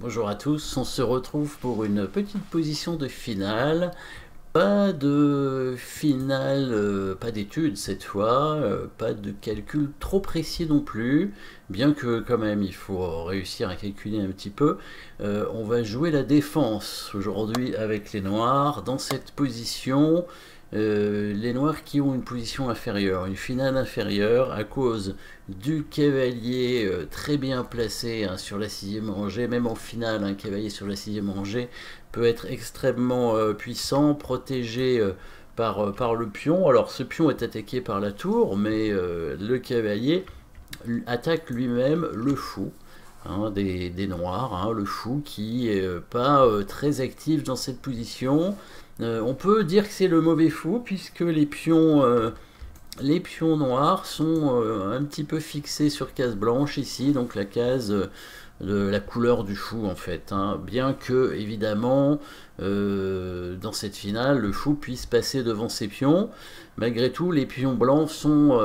Bonjour à tous, on se retrouve pour une petite position de finale. Pas de finale, pas d'étude cette fois, pas de calcul trop précis non plus, bien que quand même il faut réussir à calculer un petit peu. On va jouer la défense aujourd'hui avec les noirs dans cette position. Les noirs qui ont une position inférieure, une finale inférieure à cause du cavalier très bien placé hein, sur la sixième rangée, même en finale, un cavalier sur la sixième rangée peut être extrêmement puissant, protégé par le pion. Alors ce pion est attaqué par la tour, mais le cavalier attaque lui-même le fou. Hein, des noirs, hein, le fou qui est pas très actif dans cette position. On peut dire que c'est le mauvais fou puisque les pions noirs sont un petit peu fixés sur case blanche ici, donc la case de la couleur du fou en fait. Hein. Bien que évidemment dans cette finale le fou puisse passer devant ses pions, malgré tout les pions blancs sont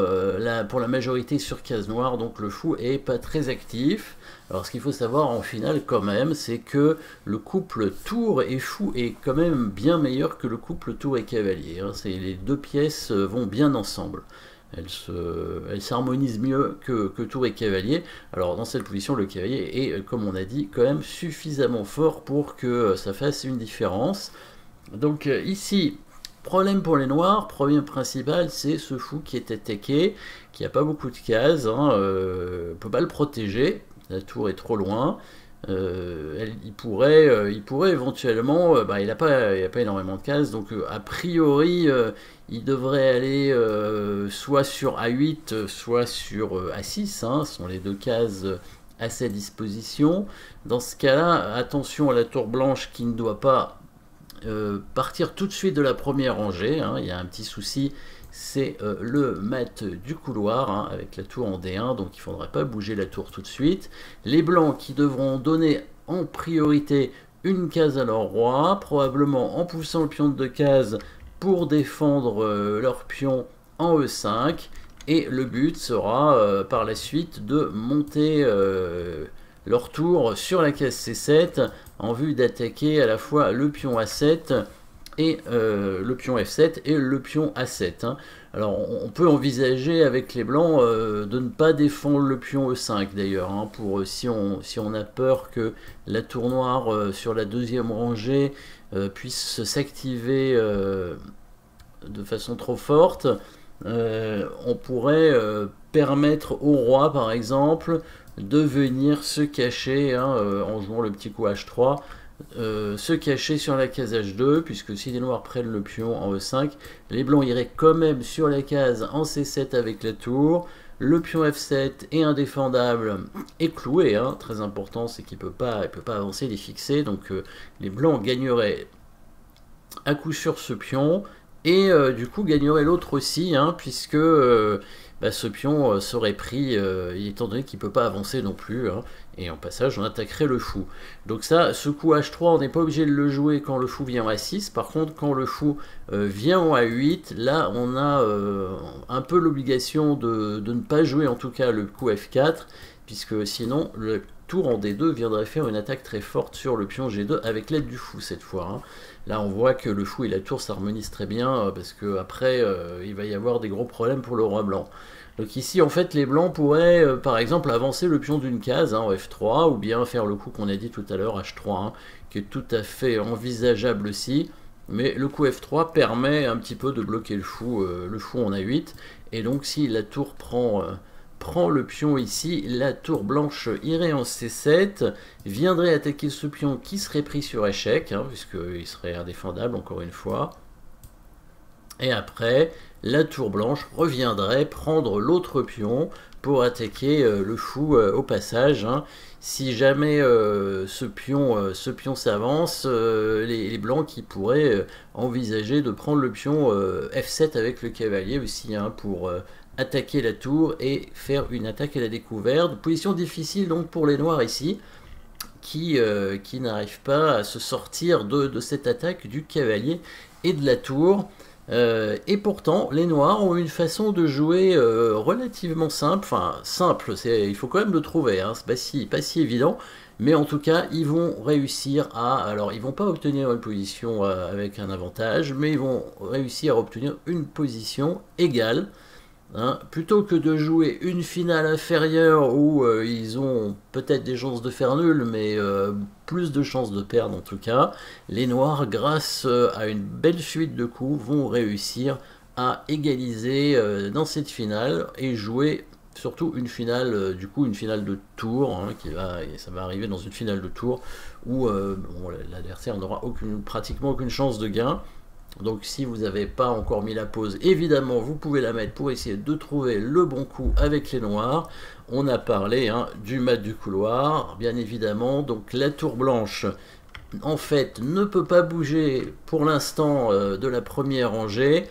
pour la majorité sur case noire, donc le fou est pas très actif. Alors ce qu'il faut savoir en finale quand même, c'est que le couple tour et fou est quand même bien meilleur que le couple tour et cavalier. Hein. Les deux pièces vont bien ensemble. Elles s'harmonisent mieux que tour et cavalier. Alors dans cette position, le cavalier est, comme on a dit, quand même suffisamment fort pour que ça fasse une différence. Donc ici, problème pour les noirs, problème principal, c'est ce fou qui est attaqué, qui n'a pas beaucoup de cases, hein, on ne peut pas le protéger. La tour est trop loin. Il pourrait éventuellement, il n'a pas énormément de cases, donc a priori il devrait aller soit sur A8, soit sur A6, hein, ce sont les deux cases à sa disposition. Dans ce cas-là, attention à la tour blanche qui ne doit pas partir tout de suite de la première rangée, hein, il y a un petit souci. C'est le mat du couloir hein, avec la tour en D1, donc il ne faudrait pas bouger la tour tout de suite. Les blancs qui devront donner en priorité une case à leur roi, probablement en poussant le pion de 2 cases pour défendre leur pion en E5. Et le but sera par la suite de monter leur tour sur la case C7 en vue d'attaquer à la fois le pion A7 et le pion F7 et le pion A7. Hein. Alors on peut envisager avec les blancs de ne pas défendre le pion E5 d'ailleurs, hein, pour si on a peur que la tour noire sur la deuxième rangée puisse s'activer de façon trop forte. On pourrait permettre au roi par exemple de venir se cacher hein, en jouant le petit coup H3. Se cacher sur la case H2, puisque si les noirs prennent le pion en E5, les blancs iraient quand même sur la case en C7 avec la tour. Le pion F7 est indéfendable et cloué, hein. Très important, c'est qu'il ne peut pas avancer, il est fixé, donc les blancs gagneraient à coup sûr ce pion, et du coup gagneraient l'autre aussi, hein, puisque ce pion serait pris, étant donné qu'il ne peut pas avancer non plus, hein, et en passage on attaquerait le fou. Donc ça, ce coup H3, on n'est pas obligé de le jouer quand le fou vient en A6, par contre quand le fou vient en A8, là on a un peu l'obligation de ne pas jouer en tout cas le coup F4, puisque sinon le tour en D2 viendrait faire une attaque très forte sur le pion G2 avec l'aide du fou cette fois. Hein. Là on voit que le fou et la tour s'harmonisent très bien parce que après il va y avoir des gros problèmes pour le roi blanc. Donc ici en fait les blancs pourraient par exemple avancer le pion d'une case hein, en F3 ou bien faire le coup qu'on a dit tout à l'heure H3 hein, qui est tout à fait envisageable aussi. Mais le coup F3 permet un petit peu de bloquer le fou en A8 et donc si la tour prend le pion ici, la tour blanche irait en C7, viendrait attaquer ce pion qui serait pris sur échec, hein, puisqu'il serait indéfendable encore une fois. Et après, la tour blanche reviendrait prendre l'autre pion pour attaquer le fou au passage. Hein. Si jamais ce pion s'avance, les blancs qui pourraient envisager de prendre le pion F7 avec le cavalier aussi, hein, pour attaquer la tour et faire une attaque à la découverte. Position difficile donc pour les noirs ici, qui n'arrivent pas à se sortir de cette attaque du cavalier et de la tour. Et pourtant, les noirs ont une façon de jouer relativement simple. Enfin, simple, il faut quand même le trouver, hein, c'est pas si évident. mais en tout cas, ils vont réussir alors ils vont pas obtenir une position avec un avantage, mais ils vont réussir à obtenir une position égale. Hein, plutôt que de jouer une finale inférieure où ils ont peut-être des chances de faire nul, mais plus de chances de perdre en tout cas, les Noirs, grâce à une belle suite de coups, vont réussir à égaliser dans cette finale et jouer surtout une finale, du coup une finale de tour, hein, ça va arriver dans une finale de tour où bon, l'adversaire n'aura pratiquement aucune chance de gain. Donc si vous n'avez pas encore mis la pause, évidemment vous pouvez la mettre pour essayer de trouver le bon coup avec les noirs. On a parlé du mat du couloir, bien évidemment. Donc la tour blanche, en fait, ne peut pas bouger pour l'instant de la première rangée.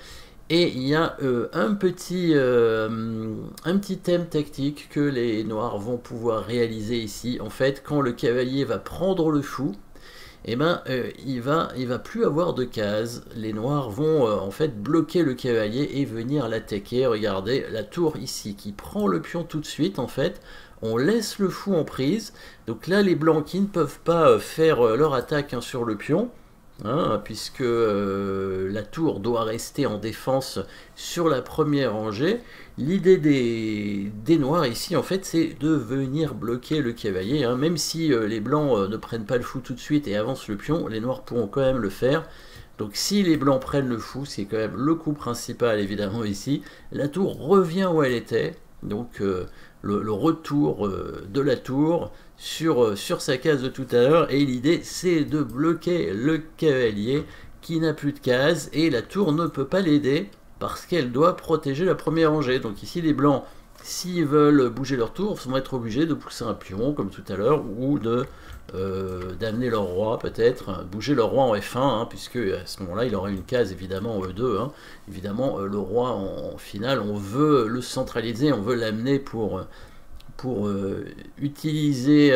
Et il y a un petit thème tactique que les noirs vont pouvoir réaliser ici. En fait, quand le cavalier va prendre le fou, eh ben, il va plus avoir de cases. Les noirs vont en fait bloquer le cavalier et venir l'attaquer. Regardez, la tour ici qui prend le pion tout de suite, en fait. On laisse le fou en prise. Donc là, les blancs qui ne peuvent pas faire leur attaque sur le pion, hein, puisque la tour doit rester en défense sur la première rangée. L'idée des noirs ici, en fait, c'est de venir bloquer le cavalier. Hein. Même si les blancs ne prennent pas le fou tout de suite et avancent le pion, les noirs pourront quand même le faire. Donc si les blancs prennent le fou, c'est quand même le coup principal, évidemment, ici. La tour revient où elle était. Donc le retour de la tour sur sa case de tout à l'heure. Et l'idée, c'est de bloquer le cavalier qui n'a plus de case. Et la tour ne peut pas l'aider, parce qu'elle doit protéger la première rangée. Donc ici, les blancs, s'ils veulent bouger leur tour, vont être obligés de pousser un pion, comme tout à l'heure, ou d'amener leur roi, peut-être, bouger leur roi en F1, hein, puisque à ce moment-là, il aura une case, évidemment, en E2. Hein. Évidemment, le roi, en finale, on veut le centraliser, on veut l'amener pour l'utiliser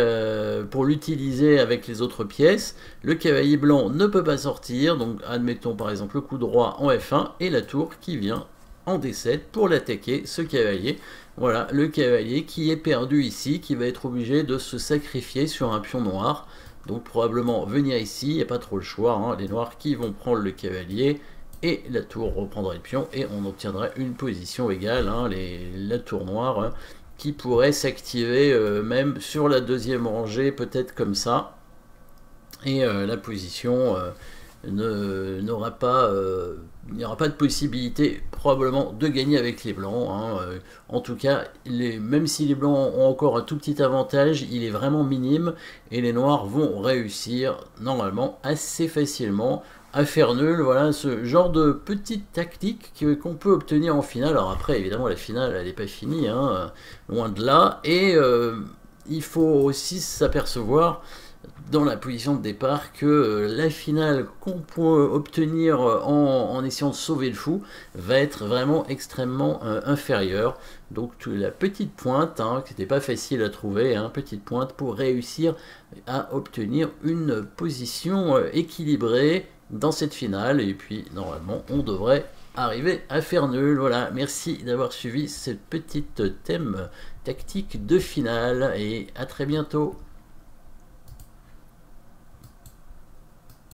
avec les autres pièces. Le cavalier blanc ne peut pas sortir, donc admettons par exemple le coup de roi en F1 et la tour qui vient en D7 pour l'attaquer, ce cavalier. Voilà, le cavalier qui est perdu ici, qui va être obligé de se sacrifier sur un pion noir. Donc probablement venir ici, il n'y a pas trop le choix, hein, les noirs qui vont prendre le cavalier et la tour reprendrait le pion et on obtiendrait une position égale, hein, la tour noire, hein, qui pourrait s'activer même sur la deuxième rangée, peut-être comme ça. Et la position il n'y aura pas de possibilité probablement de gagner avec les blancs. Hein. En tout cas, même si les blancs ont encore un tout petit avantage, il est vraiment minime et les noirs vont réussir normalement assez facilement à faire nul. Voilà ce genre de petite tactique qu'on peut obtenir en finale. Alors après, évidemment, la finale, elle n'est pas finie, hein, loin de là. Et il faut aussi s'apercevoir dans la position de départ que la finale qu'on peut obtenir en essayant de sauver le fou va être vraiment extrêmement inférieure. Donc la petite pointe, hein, qui n'était pas facile à trouver, hein, petite pointe pour réussir à obtenir une position équilibrée dans cette finale. Et puis normalement on devrait arriver à faire nul. Voilà, merci d'avoir suivi cette petite thème tactique de finale et à très bientôt.